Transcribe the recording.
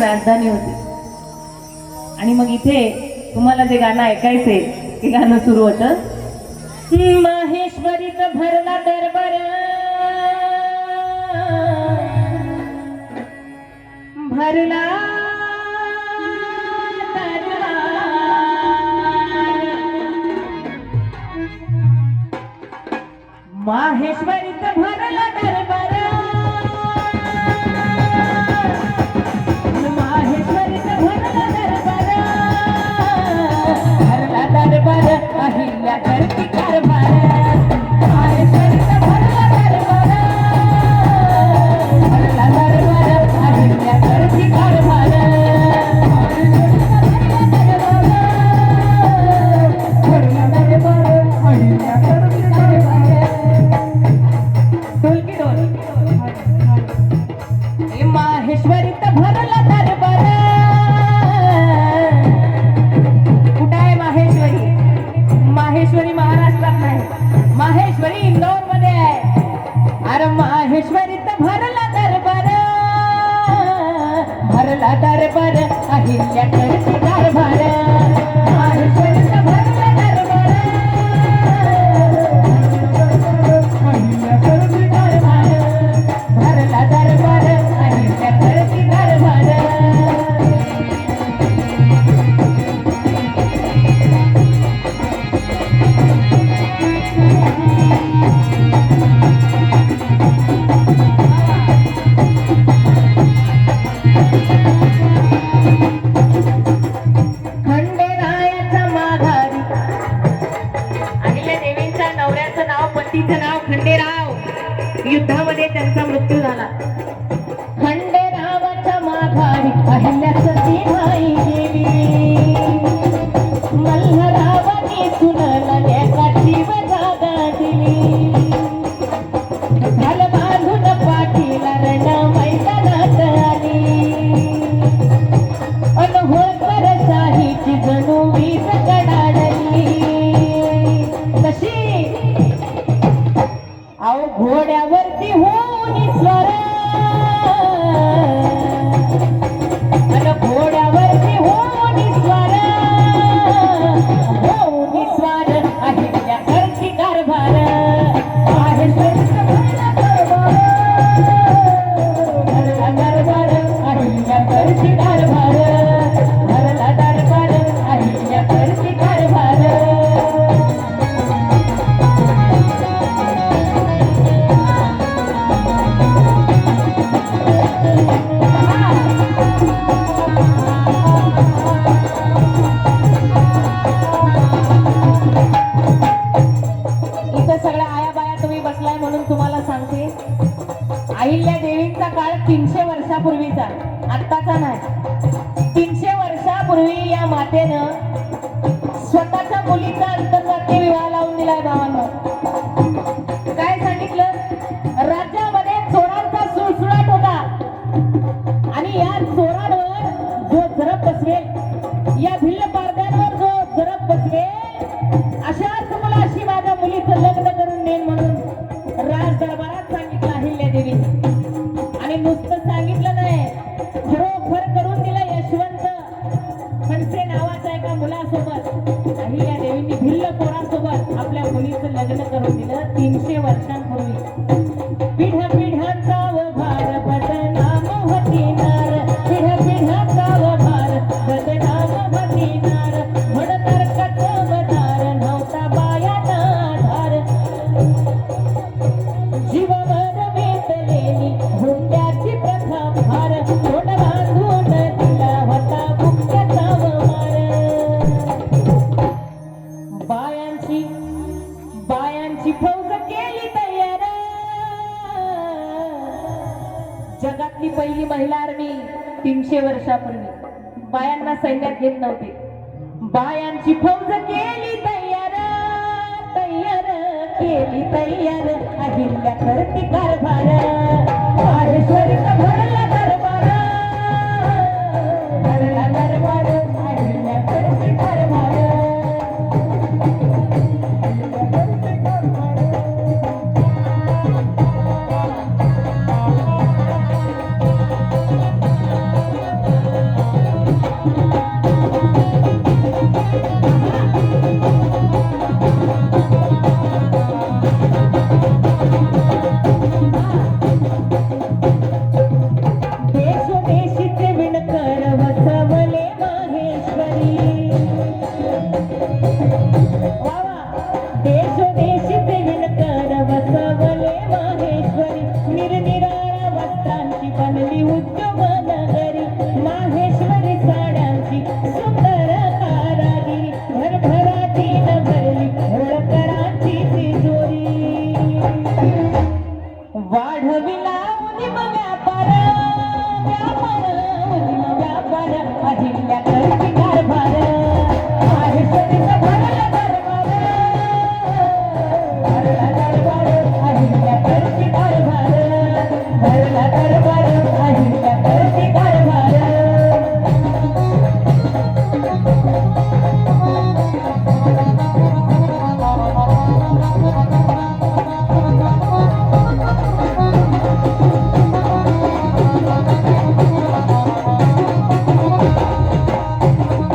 राजधानी होती. आणि मग इथे तुम्हाला जे गाणं ऐकायचंय ते गाणं सुरू होतं. माहेश्वरीचा भरला दरबार, भरला माहेश्वरीचा भरला दरबार, माहेश्वरीचा भरला दरबार, भरला दरबार अहिल्या करती कारभार. माहेश्वरीचा भरला दरबार, भरला दरबार अहिल्या करती कारभार. भरला दरबार अहिल्या करती कारभार. माहेश्वरीत भरला दरबार. कुठं आहे माहेश्वरी? माहेश्वरी महाराष्ट्रात नाही, माहेश्वरी इंदोर मध्ये आहे. अरे माहेश्वरीत भरला दरबार, भरला दरबार अहिल्या करती कारभार. माहेश्वरीत भरला दरबार, अहिल्या करती कारभार. भरला दरबार अहिल्या करती कारभार. खंडेरायाच्या माघारी, अहिल्या देवींच्या नवऱ्याचं नाव, पतीचं नाव खंडेराव. युद्धामध्ये त्यांचा मृत्यू झाला. खंडेरावाच्या माघारी अहिल्या सती माई गेली. मल्हारावानी सुनला लेकाची जागा दिली. झालं बांधून पाठीला रण मैदानात आली. अन होळकर शाहीची जणू वीज कडाडली. तशी अहो घोड्यावरती होऊन स्वर, अन घोड्यावरती होऊन स्वर, होऊन स्वर अहिल्या करती कारभार. माहेश्वरीचा भरला दरबार, भरला दरबार अहिल्या करती कारभार. भरला दरबार अहिल्या करती कारभार. इथं सगळ्या आया बाया तुम्ही बसलाय म्हणून तुम्हाला सांगते, अहिल्या देवींचा काळ 300 वर्षापूर्वीचा, आत्ताचा नाही. 300 वर्षापूर्वी या मातेनं स्वतःच्या मुलीचा आंतरजातीय विवाह लावून दिलाय. भावांनो, काय सांगितलं? राज्यामध्ये चोरांचा सुळसुळाट होता आणि या चोरांवर जो जरब बसवेल, या भिल्ल पारद्यांवर जो जरब बसवेल, अशाच मुलाशी माझ्या मुलीचं लग्न करून देईन म्हणून राज दरबारात सांगितलं अहिल्या देवी. आणि नुसतं सांगितलं नाही, खरोखर करून दिलं. यशवंत खडसे नावाच्या एका मुलासोबत अहिल्या देवींनी भिल्ल पोरासोबत आपल्या मुलीचं लग्न करून दिलं 300 वर्षांपूर्वी. पिढ्या पिढ्यांचा वभार बदनाम होतीनार, पिढ्या पिढ्यांचा वभार बदनाम होतीनार. म्हणतर कचवदार नव्हता बायाचा आधार. जीवावर बेतलेली हुंड्याची प्रथा फार, तोंड बांधून दिला होता भुक्याचा मार. बायांची फौज केली तयार. जगातली पहिली महिला आर्मी 300 वर्षापूर्वी. बायांना सैन्यात घेत नव्हते. बायांची फौज केली तयार, तयार केली तयार अहिल्या करती कारभार. माहेश्वरीचा भरला